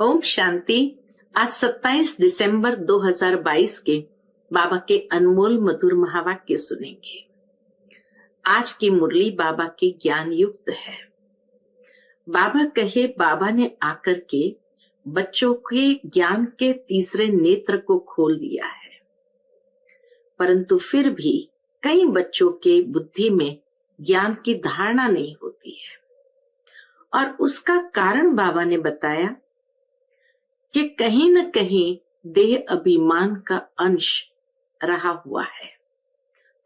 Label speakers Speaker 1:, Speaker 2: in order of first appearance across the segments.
Speaker 1: ओम शांति। आज 27 दिसंबर 2022 के बाबा के अनमोल मधुर महावाक्य सुनेंगे। आज की मुरली बाबा की ज्ञान युक्त है। बाबा कहे, बाबा ने आकर के बच्चों के ज्ञान के तीसरे नेत्र को खोल दिया है, परंतु फिर भी कई बच्चों के बुद्धि में ज्ञान की धारणा नहीं होती है। और उसका कारण बाबा ने बताया कि कहीं न कहीं देह अभिमान का अंश रहा हुआ है,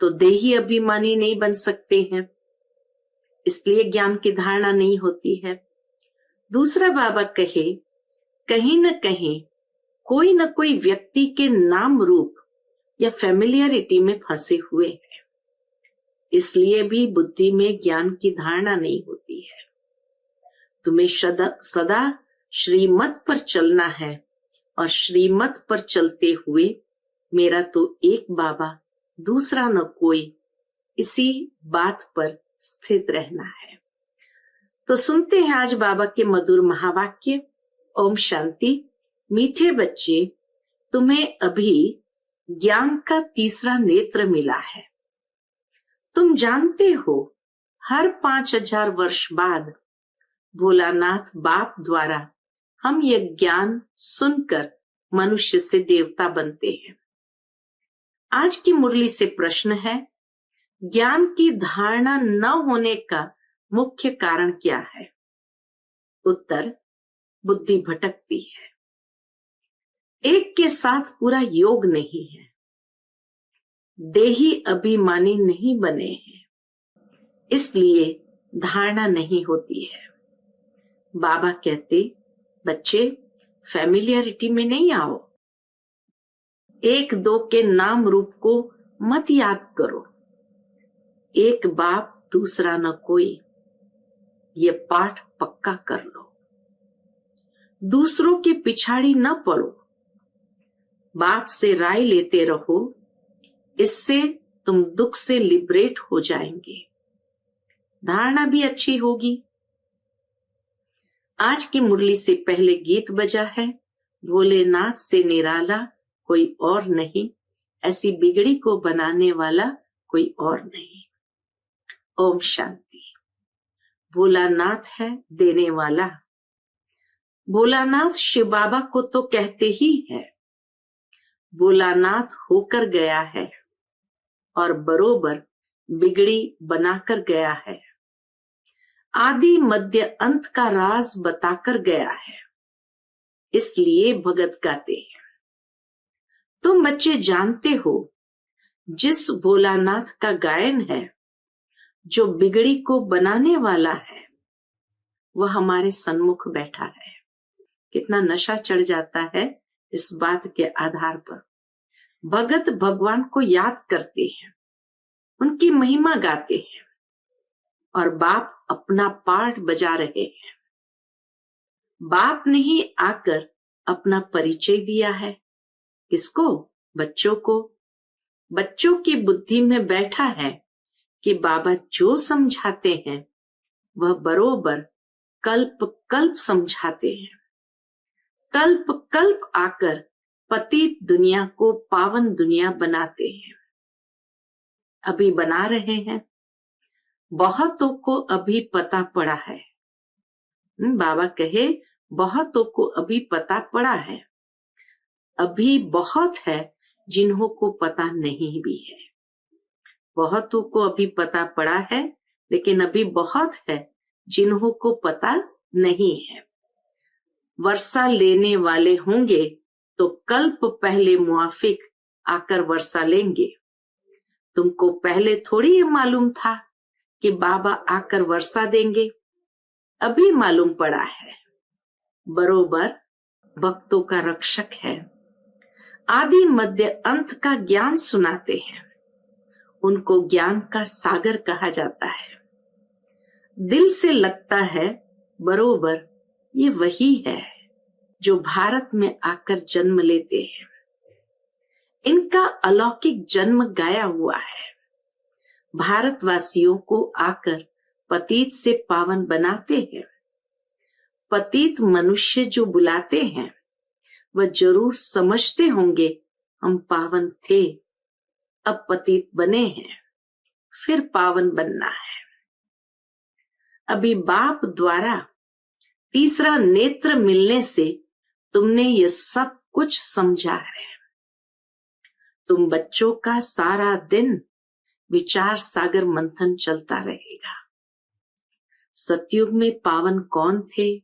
Speaker 1: तो देही अभिमानी नहीं बन सकते हैं, इसलिए ज्ञान की धारणा नहीं होती है। दूसरा बाबा कहे, कहीं न कहीं कोई न कोई व्यक्ति के नाम रूप या फैमिलियरिटी में फंसे हुए हैं, इसलिए भी बुद्धि में ज्ञान की धारणा नहीं होती है। तुम्हें सदा श्रीमत पर चलना है और श्रीमत पर चलते हुए मेरा तो एक बाबा दूसरा न कोई, इसी बात पर स्थित रहना है। तो सुनते हैं आज बाबा के मधुर महावाक्य। ओम शांति। मीठे बच्चे, तुम्हें अभी ज्ञान का तीसरा नेत्र मिला है। तुम जानते हो, हर 5000 वर्ष बाद भोलानाथ बाप द्वारा हम यह ज्ञान सुनकर मनुष्य से देवता बनते हैं। आज की मुरली से प्रश्न है, ज्ञान की धारणा न होने का मुख्य कारण क्या है? उत्तर, बुद्धि भटकती है। एक के साथ पूरा योग नहीं है, देही अभिमानी नहीं बने हैं, इसलिए धारणा नहीं होती है। बाबा कहते, बच्चे फैमिलियरिटी में नहीं आओ, एक दो के नाम रूप को मत याद करो, एक बाप दूसरा न कोई, ये पाठ पक्का कर लो। दूसरों के पिछाड़ी न पड़ो, बाप से राय लेते रहो, इससे तुम दुख से लिबरेट हो जाएंगे, धारणा भी अच्छी होगी। आज की मुरली से पहले गीत बजा है, भोलेनाथ से निराला कोई और नहीं, ऐसी बिगड़ी को बनाने वाला कोई और नहीं। ओम शांति। भोलानाथ है देने वाला। भोलानाथ शिव बाबा को तो कहते ही है, भोलानाथ होकर गया है और बरोबर बिगड़ी बनाकर गया है। आदि मध्य अंत का राज बताकर गया है, इसलिए भगत गाते हैं। तुम बच्चे जानते हो, जिस भोलानाथ का गायन है, जो बिगड़ी को बनाने वाला है, वह हमारे सन्मुख बैठा है। कितना नशा चढ़ जाता है इस बात के आधार पर। भगत भगवान को याद करते हैं, उनकी महिमा गाते हैं, और बाप अपना पाठ बजा रहे हैं। बाप ने ही आकर अपना परिचय दिया है। किसको? बच्चों को। बच्चों की बुद्धि में बैठा है कि बाबा जो समझाते हैं वह बरोबर कल्प कल्प समझाते हैं। कल्प कल्प आकर पतित दुनिया को पावन दुनिया बनाते हैं। अभी बना रहे हैं। बहुतों को अभी पता पड़ा है। बाबा कहे, बहुतों को अभी पता पड़ा है। अभी बहुत है जिन्हों को पता नहीं भी है। बहुतों को अभी पता पड़ा है, लेकिन अभी बहुत है जिन्हों को पता नहीं है। वर्षा लेने वाले होंगे तो कल्प पहले मुआफिक आकर वर्षा लेंगे। तुमको पहले थोड़ी ये मालूम था कि बाबा आकर वर्षा देंगे, अभी मालूम पड़ा है। बरोबर भक्तों का रक्षक है। आदि मध्य अंत का ज्ञान सुनाते हैं, उनको ज्ञान का सागर कहा जाता है। दिल से लगता है बरोबर ये वही है जो भारत में आकर जन्म लेते हैं। इनका अलौकिक जन्म गाया हुआ है। भारतवासियों को आकर पतित से पावन बनाते हैं। पतित मनुष्य जो बुलाते हैं वह जरूर समझते होंगे हम पावन थे, अब पतित बने हैं, फिर पावन बनना है। अभी बाप द्वारा तीसरा नेत्र मिलने से तुमने ये सब कुछ समझा है। तुम बच्चों का सारा दिन विचार सागर मंथन चलता रहेगा। सतयुग में पावन कौन थे?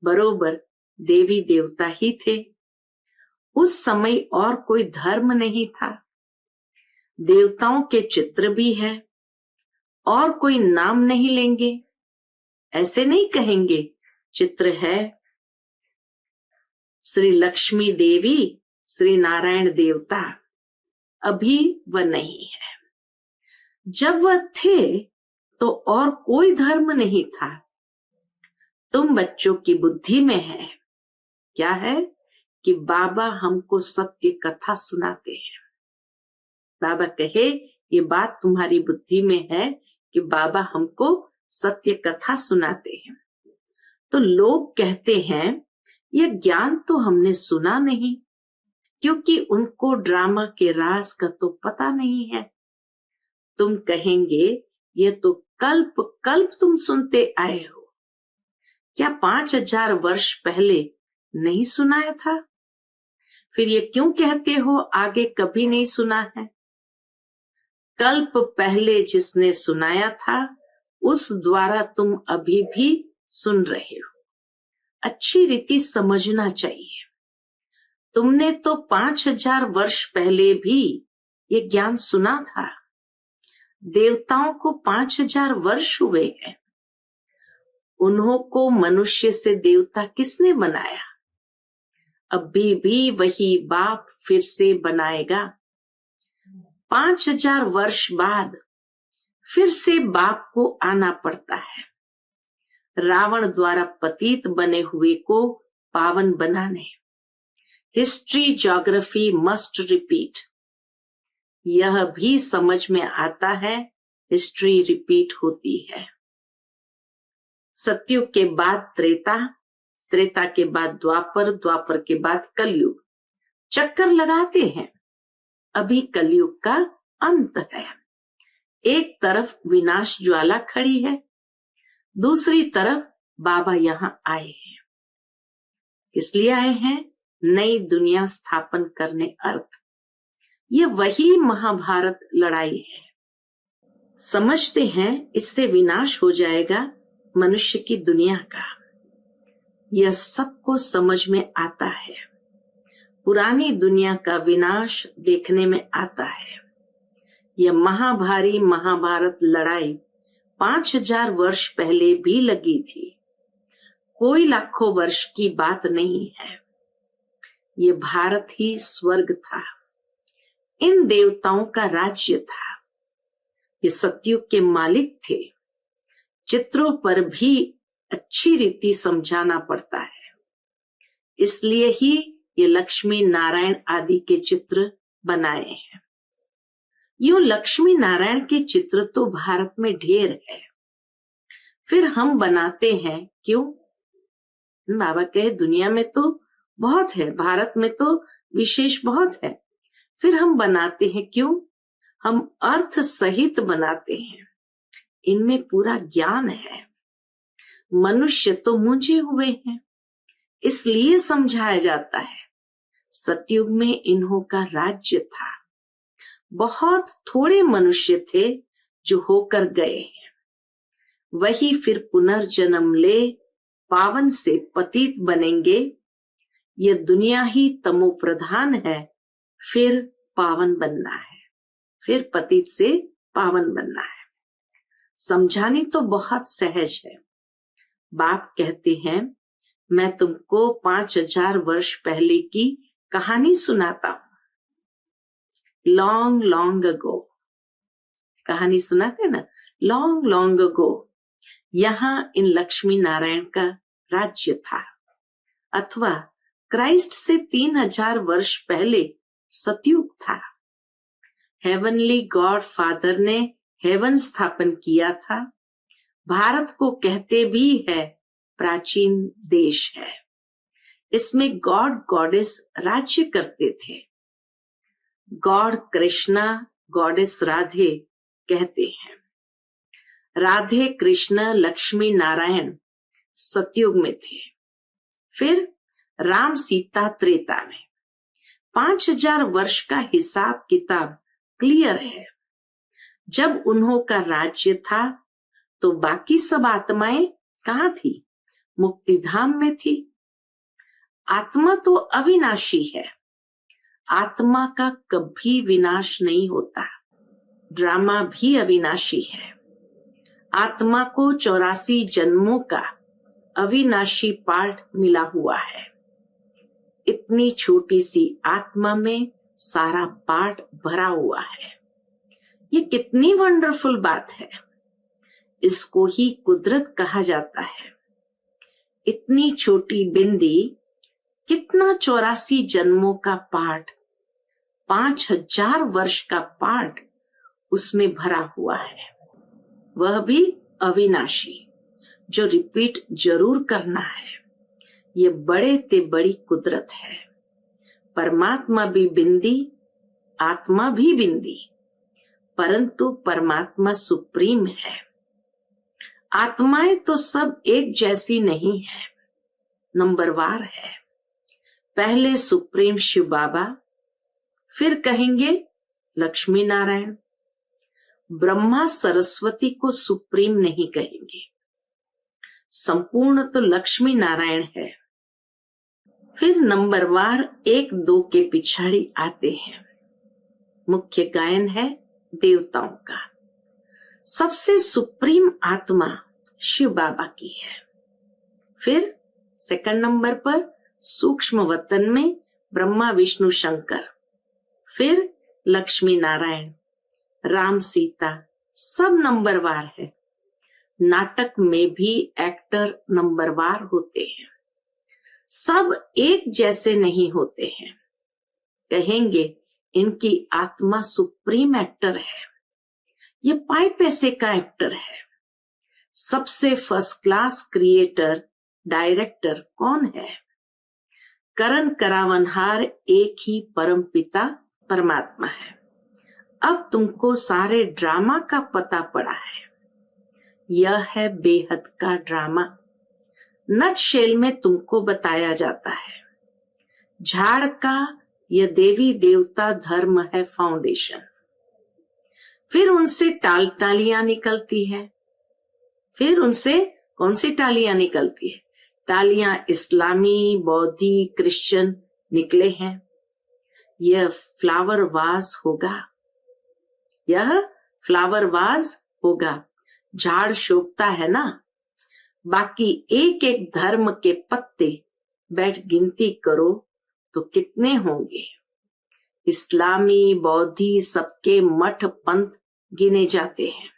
Speaker 1: बरोबर देवी देवता ही थे। उस समय और कोई धर्म नहीं था। देवताओं के चित्र भी है और कोई नाम नहीं लेंगे। ऐसे नहीं कहेंगे चित्र है श्री लक्ष्मी देवी, श्री नारायण देवता। अभी वह नहीं है। जब वह थे तो और कोई धर्म नहीं था। तुम बच्चों की बुद्धि में है क्या है कि बाबा हमको सत्य कथा सुनाते हैं। बाबा कहे ये बात तुम्हारी बुद्धि में है कि बाबा हमको सत्य कथा सुनाते हैं। तो लोग कहते हैं ये ज्ञान तो हमने सुना नहीं, क्योंकि उनको ड्रामा के राज का तो पता नहीं है। तुम कहेंगे ये तो कल्प कल्प तुम सुनते आए हो, क्या 5000 वर्ष पहले नहीं सुनाया था? फिर ये क्यों कहते हो आगे कभी नहीं सुना है? कल्प पहले जिसने सुनाया था उस द्वारा तुम अभी भी सुन रहे हो। अच्छी रीति समझना चाहिए। तुमने तो 5000 वर्ष पहले भी ये ज्ञान सुना था। देवताओं को 5000 वर्ष हुए हैं। उन्हों को मनुष्य से देवता किसने बनाया? अभी भी वही बाप फिर से बनाएगा। 5000 वर्ष बाद फिर से बाप को आना पड़ता है, रावण द्वारा पतित बने हुए को पावन बनाने। History geography must repeat. यह भी समझ में आता है, हिस्ट्री रिपीट होती है। सतयुग के बाद त्रेता, त्रेता के बाद द्वापर, द्वापर के बाद कलयुग। चक्कर लगाते हैं। अभी कलयुग का अंत है। एक तरफ विनाश ज्वाला खड़ी है, दूसरी तरफ बाबा यहाँ आए हैं। इसलिए आए हैं नई दुनिया स्थापन करने अर्थ। ये वही महाभारत लड़ाई है। समझते हैं इससे विनाश हो जाएगा मनुष्य की दुनिया का। यह सबको समझ में आता है। पुरानी दुनिया का विनाश देखने में आता है। यह महाभारी महाभारत लड़ाई 5000 वर्ष पहले भी लगी थी। कोई लाखों वर्ष की बात नहीं है। ये भारत ही स्वर्ग था। इन देवताओं का राज्य था। ये सतयुग के मालिक थे। चित्रों पर भी अच्छी रीति समझाना पड़ता है। इसलिए ही ये लक्ष्मी नारायण आदि के चित्र बनाए हैं। यूं लक्ष्मी नारायण के चित्र तो भारत में ढेर है, फिर हम बनाते हैं क्यों? बाबा कहे दुनिया में तो बहुत है, भारत में तो विशेष बहुत है, फिर हम बनाते हैं क्यों? हम अर्थ सहित बनाते हैं। इनमें पूरा ज्ञान है। मनुष्य तो मूंझे हुए हैं, इसलिए समझाया जाता है। सतयुग में इन्हों का राज्य था। बहुत थोड़े मनुष्य थे जो होकर गए हैं। वही फिर पुनर्जन्म ले पावन से पतित बनेंगे। ये दुनिया ही तमो प्रधान है, फिर पावन बनना है, फिर पतित से पावन बनना है। समझानी तो बहुत सहज है। बाप कहते हैं मैं तुमको 5000 वर्ष पहले की कहानी सुनाता हूं। लॉन्ग लॉन्ग अगो, कहानी सुनाते ना, लॉन्ग लॉन्ग अगो यहाँ इन लक्ष्मी नारायण का राज्य था, अथवा क्राइस्ट से 3000 वर्ष पहले सतयुग था। हेवनली गॉड फादर ने हेवन स्थापन किया था। भारत को कहते भी है प्राचीन देश है। इसमें गॉड गॉडेस राज्य करते थे। गॉड कृष्णा, गॉडेस राधे कहते हैं। राधे कृष्ण लक्ष्मी नारायण सतयुग में थे। फिर राम सीता त्रेता में। 5000 वर्ष का हिसाब किताब क्लियर है। जब उन्हों का राज्य था तो बाकी सब आत्माएं कहाँ थी? मुक्ति धाम में थी। आत्मा तो अविनाशी है। आत्मा का कभी विनाश नहीं होता। ड्रामा भी अविनाशी है। आत्मा को 84 जन्मों का अविनाशी पार्ट मिला हुआ है। इतनी छोटी सी आत्मा में सारा पार्ट भरा हुआ है। ये कितनी वंडरफुल बात है। इसको ही कुदरत कहा जाता है। इतनी छोटी बिंदी कितना 84 जन्मों का पार्ट, 5000 वर्ष का पार्ट उसमें भरा हुआ है। वह भी अविनाशी, जो रिपीट जरूर करना है। ये बड़े ते बड़ी कुदरत है। परमात्मा भी बिंदी, आत्मा भी बिंदी, परंतु परमात्मा सुप्रीम है। आत्माएं तो सब एक जैसी नहीं है, नंबरवार है। पहले सुप्रीम शिव बाबा, फिर कहेंगे लक्ष्मी नारायण। ब्रह्मा सरस्वती को सुप्रीम नहीं कहेंगे। संपूर्ण तो लक्ष्मी नारायण है। फिर नंबरवार 1 2 के पिछाड़ी आते हैं। मुख्य गायन है देवताओं का। सबसे सुप्रीम आत्मा शिव बाबा की है। फिर सेकंड नंबर पर सूक्ष्म वतन में ब्रह्मा विष्णु शंकर। फिर लक्ष्मी नारायण, राम सीता, सब नंबरवार है। नाटक में भी एक्टर नंबरवार होते हैं। सब एक जैसे नहीं होते हैं। कहेंगे इनकी आत्मा सुप्रीम एक्टर है। ये पाई पैसे का एक्टर है। सबसे फर्स्ट क्लास क्रिएटर डायरेक्टर कौन है? करण करावनहार एक ही परम पिता परमात्मा है। अब तुमको सारे ड्रामा का पता पड़ा है। यह है बेहद का ड्रामा। नट शेल में तुमको बताया जाता है। झाड़ का यह देवी देवता धर्म है फाउंडेशन। फिर उनसे टालियां निकलती है। फिर उनसे कौन सी टालियां निकलती है? टालियां इस्लामी, बौद्धी, क्रिश्चियन निकले हैं। यह फ्लावर वाज होगा। यह फ्लावर वाज होगा। झाड़ शोभता है ना। बाकी एक एक धर्म के पत्ते बैठ गिनती करो तो कितने होंगे? इस्लामी, बौद्धी, सबके मठ पंथ गिने जाते हैं।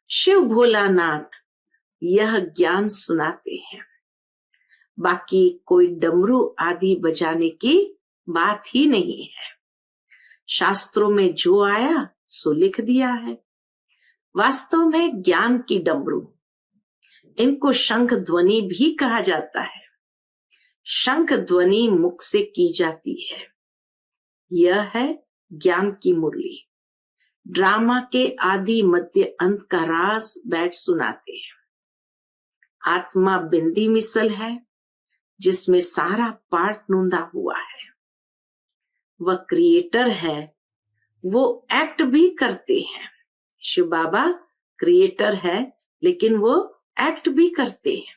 Speaker 1: शिव भोलानाथ यह ज्ञान सुनाते हैं। बाकी कोई डमरू आदि बजाने की बात ही नहीं है। शास्त्रों में जो आया सो लिख दिया है। वास्तव में ज्ञान की डमरू, इनको शंख ध्वनि भी कहा जाता है। शंख ध्वनि मुख से की जाती है। यह है ज्ञान की मुरली। ड्रामा के आदि मध्य अंत का राज बैठ सुनाते हैं। आत्मा बिंदी मिसल है जिसमें सारा पार्ट नूंदा हुआ है। वह क्रिएटर है, वो एक्ट भी करते हैं। शिव बाबा क्रिएटर है लेकिन वो एक्ट भी करते हैं।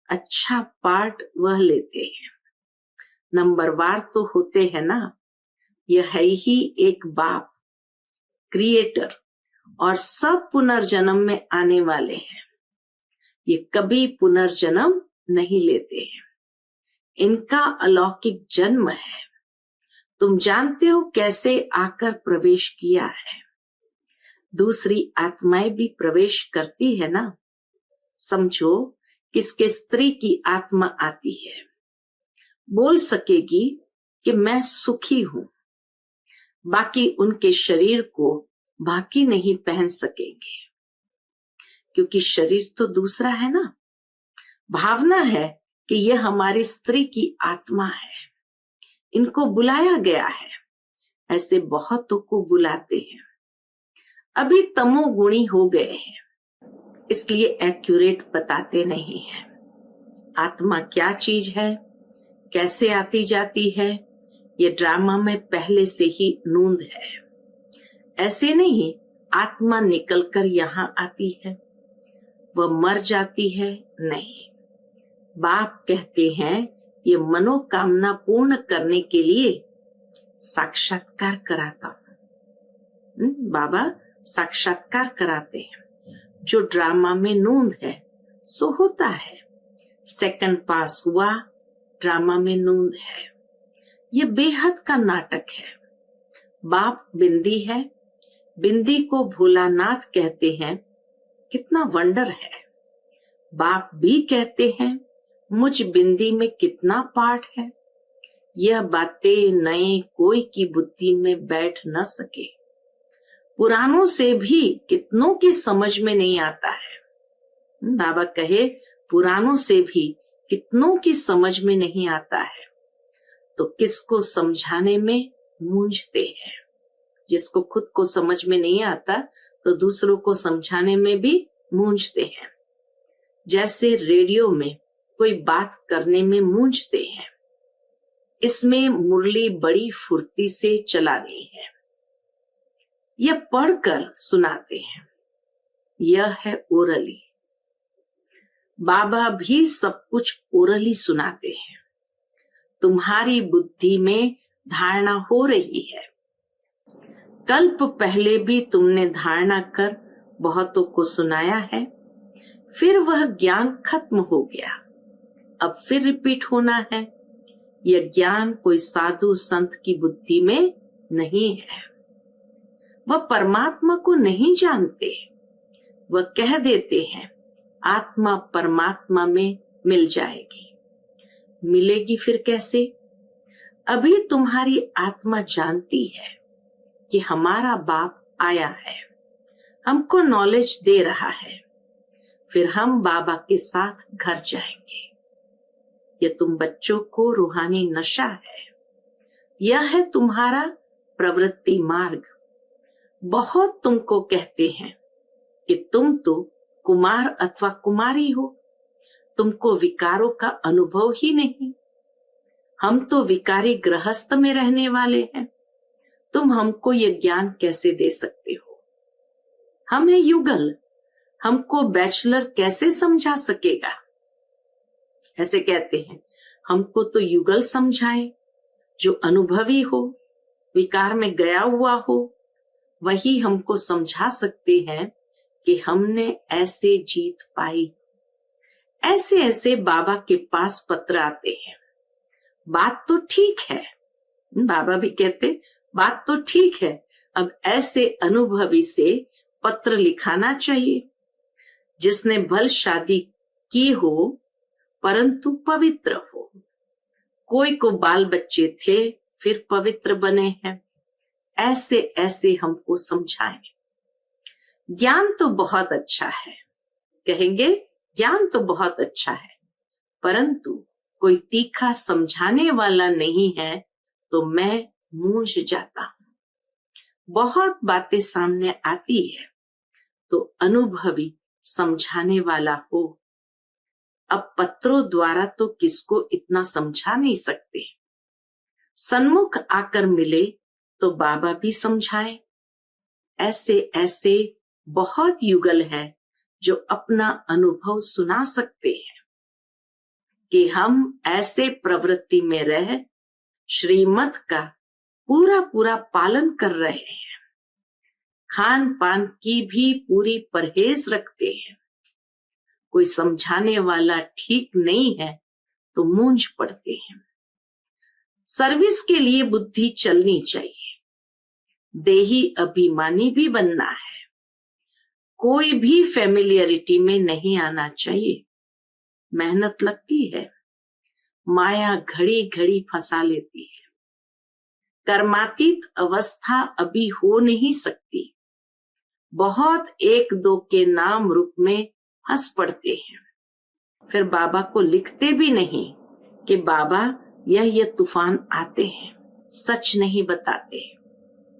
Speaker 1: अच्छा पार्ट वह लेते हैं। नंबरवार तो होते हैं ना। यह है ही एक बाप क्रिएटर और सब पुनर्जन्म में आने वाले हैं। ये कभी पुनर्जन्म नहीं लेते हैं। इनका अलौकिक जन्म है। तुम जानते हो कैसे आकर प्रवेश किया है। दूसरी आत्माएं भी प्रवेश करती है ना। समझो किसके स्त्री की आत्मा आती है, बोल सकेगी कि मैं सुखी हूं। बाकी उनके शरीर को बाकी नहीं पहन सकेंगे क्योंकि शरीर तो दूसरा है ना। भावना है कि यह हमारी स्त्री की आत्मा है, इनको बुलाया गया है। ऐसे बहुतों को बुलाते हैं। अभी तमोगुणी हो गए हैं, इसलिए एक्यूरेट बताते नहीं हैं। आत्मा क्या चीज है, कैसे आती जाती है, ये ड्रामा में पहले से ही नूंद है। ऐसे नहीं आत्मा निकलकर यहाँ आती है, वह मर जाती है, नहीं। बाप कहते हैं ये मनोकामना पूर्ण करने के लिए साक्षात्कार कराता हूं। बाबा साक्षात्कार कराते हैं। जो ड्रामा में नूंद है सो होता है। सेकंड पास हुआ, ड्रामा में नूंद है। ये बेहद का नाटक है। बाप बिंदी है, बिंदी को भोलानाथ कहते हैं। कितना वंडर है। बाप भी कहते हैं मुझ बिंदी में कितना पाठ है। यह बातें नए कोई की बुद्धि में बैठ न सके। पुरानों से भी कितनों की समझ में नहीं आता है। बाबा कहे पुरानों से भी कितनों की समझ में नहीं आता है, तो किसको समझाने में मूंझते हैं। जिसको खुद को समझ में नहीं आता तो दूसरों को समझाने में भी मूंझते हैं। जैसे रेडियो में कोई बात करने में मूंझते हैं, इसमें मुरली बड़ी फुर्ती से चलानी है। यह पढ़कर सुनाते हैं। यह है ओरली। बाबा भी सब कुछ ओरली सुनाते हैं। तुम्हारी बुद्धि में धारणा हो रही है। कल्प पहले भी तुमने धारणा कर बहुतों को सुनाया है, फिर वह ज्ञान खत्म हो गया, अब फिर रिपीट होना है। यह ज्ञान कोई साधु संत की बुद्धि में नहीं है। वह परमात्मा को नहीं जानते। वह कह देते हैं आत्मा परमात्मा में मिल जाएगी। मिलेगी फिर कैसे? अभी तुम्हारी आत्मा जानती है कि हमारा बाप आया है, हमको नॉलेज दे रहा है, फिर हम बाबा के साथ घर जाएंगे। यह तुम बच्चों को रूहानी नशा है। यह है तुम्हारा प्रवृत्ति मार्ग। बहुत तुमको कहते हैं कि तुम तो कुमार अथवा कुमारी हो, तुमको विकारों का अनुभव ही नहीं। हम तो विकारी गृहस्थ में रहने वाले हैं, तुम हमको ये ज्ञान कैसे दे सकते हो? हम है युगल, हमको बैचलर कैसे समझा सकेगा? ऐसे कहते हैं हमको तो युगल समझाए, जो अनुभवी हो, विकार में गया हुआ हो, वही हमको समझा सकते हैं कि हमने ऐसे जीत पाई। ऐसे ऐसे बाबा के पास पत्र आते हैं। बात तो ठीक है, बाबा भी कहते बात तो ठीक है, अब ऐसे अनुभवी से पत्र लिखाना चाहिए जिसने भल शादी की हो परंतु पवित्र हो। कोई को बाल बच्चे थे फिर पवित्र बने हैं। ऐसे ऐसे हमको समझाएं। ज्ञान तो बहुत अच्छा है, कहेंगे ज्ञान तो बहुत अच्छा है, परंतु कोई तीखा समझाने वाला नहीं है तो मैं मूंझ जाता हूं। बहुत बातें सामने आती है तो अनुभवी समझाने वाला हो। अब पत्रों द्वारा तो किसको इतना समझा नहीं सकते। सन्मुख आकर मिले तो बाबा भी समझाए। ऐसे ऐसे बहुत युगल है जो अपना अनुभव सुना सकते हैं कि हम ऐसे प्रवृत्ति में रह श्रीमत का पूरा पूरा पालन कर रहे हैं। खान पान की भी पूरी परहेज रखते हैं। कोई समझाने वाला ठीक नहीं है तो मूंझ पड़ते हैं। सर्विस के लिए बुद्धि चलनी चाहिए। देही अभिमानी भी बनना है। कोई भी फैमिलियरिटी में नहीं आना चाहिए। मेहनत लगती है, माया घड़ी घड़ी फंसा लेती है। कर्मातीत अवस्था अभी हो नहीं सकती। बहुत एक दो के नाम रूप में हंस पड़ते हैं। फिर बाबा को लिखते भी नहीं कि बाबा ये तूफान आते हैं, सच नहीं बताते।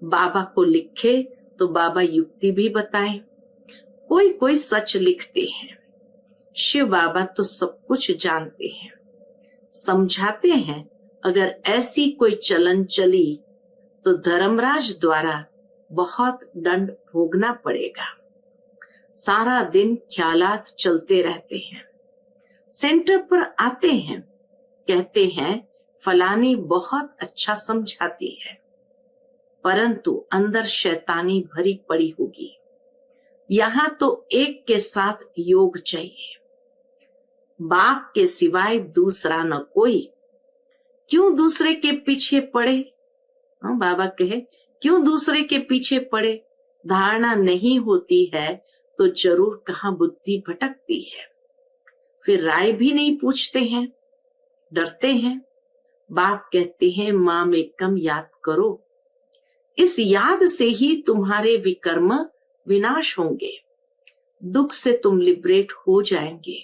Speaker 1: बाबा को लिखे तो बाबा युक्ति भी बताएं। कोई कोई सच लिखते हैं। शिव बाबा तो सब कुछ जानते हैं, समझाते हैं। अगर ऐसी कोई चलन चली तो धर्मराज द्वारा बहुत दंड भोगना पड़ेगा। सारा दिन ख्यालात चलते रहते हैं। सेंटर पर आते हैं, कहते हैं फलानी बहुत अच्छा समझाती है, परंतु अंदर शैतानी भरी पड़ी होगी। यहाँ तो एक के साथ योग चाहिए, बाप के सिवाय दूसरा न कोई। क्यों दूसरे के पीछे पड़े? बाबा कहे क्यों दूसरे के पीछे पड़े? धारणा नहीं होती है तो जरूर कहाँ बुद्धि भटकती है। फिर राय भी नहीं पूछते हैं, डरते हैं। बाप कहते हैं मां में कम याद करो, इस याद से ही तुम्हारे विकर्म विनाश होंगे, दुख से तुम लिबरेट हो जाएंगे।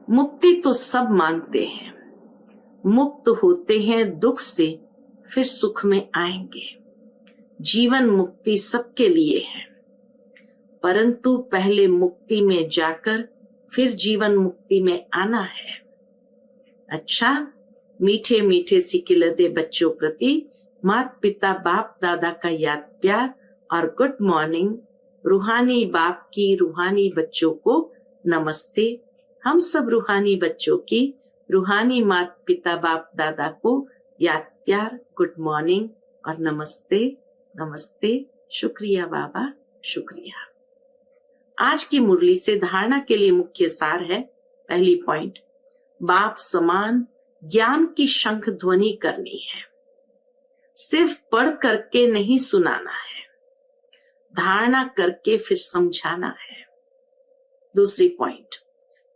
Speaker 1: मुक्ति तो सब मांगते हैं, मुक्त होते हैं दुख से फिर सुख में आएंगे। जीवन मुक्ति सबके लिए है, परंतु पहले मुक्ति में जाकर फिर जीवन मुक्ति में आना है। अच्छा, मीठे मीठे सिकिलते बच्चों प्रति माता पिता बाप दादा का याद प्यार और गुड मॉर्निंग। रूहानी बाप की रूहानी बच्चों को नमस्ते। हम सब रूहानी बच्चों की रूहानी माता पिता बाप दादा को याद प्यार, गुड मॉर्निंग और नमस्ते नमस्ते। शुक्रिया बाबा, शुक्रिया। आज की मुरली से धारणा के लिए मुख्य सार है। पहली पॉइंट, बाप समान ज्ञान की शंख ध्वनि करनी है, सिर्फ पढ़ करके नहीं सुनाना है, धारणा करके फिर समझाना है। दूसरी पॉइंट,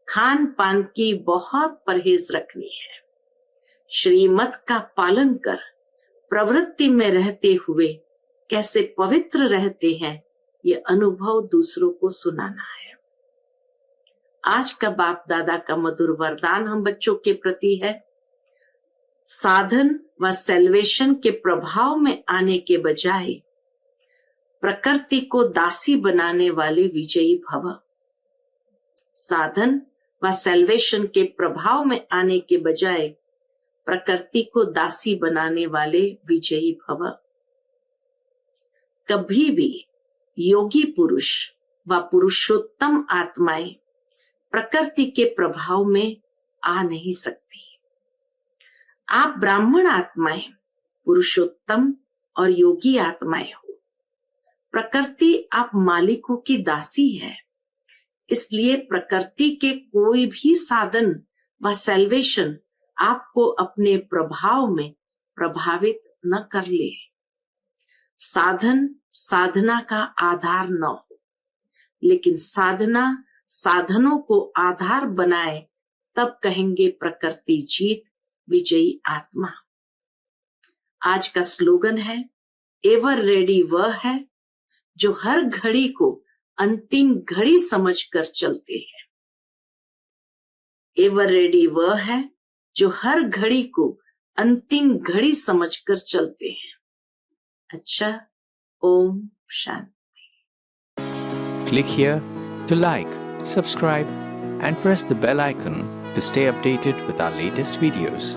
Speaker 1: खान पान की बहुत परहेज रखनी है, श्रीमत का पालन कर प्रवृत्ति में रहते हुए कैसे पवित्र रहते हैं ये अनुभव दूसरों को सुनाना है। आज का बाप दादा का मधुर वरदान हम बच्चों के प्रति है, साधन व सेल्वेशन के प्रभाव में आने के बजाय प्रकृति को दासी बनाने वाले विजयी भव। साधन व सेल्वेशन के प्रभाव में आने के बजाय प्रकृति को दासी बनाने वाले विजयी भव। कभी भी योगी पुरुष व पुरुषोत्तम आत्माएं प्रकृति के प्रभाव में आ नहीं सकती। आप ब्राह्मण आत्माएं, पुरुषोत्तम और योगी आत्माएं हो। प्रकृति आप मालिकों की दासी है, इसलिए प्रकृति के कोई भी साधन व सेल्वेशन आपको अपने प्रभाव में प्रभावित न कर ले। साधन साधना का आधार न हो, लेकिन साधना साधनों को आधार बनाए, तब कहेंगे प्रकृति जीत, विजयी आत्मा। आज का स्लोगन है, एवर रेडी वह है जो हर घड़ी को अंतिम घड़ी समझकर चलते हैं। एवर रेडी वह है जो हर घड़ी को अंतिम घड़ी समझकर चलते हैं। अच्छा, Om Shanti.
Speaker 2: Click here to like, subscribe and press the bell icon to stay updated with our latest videos.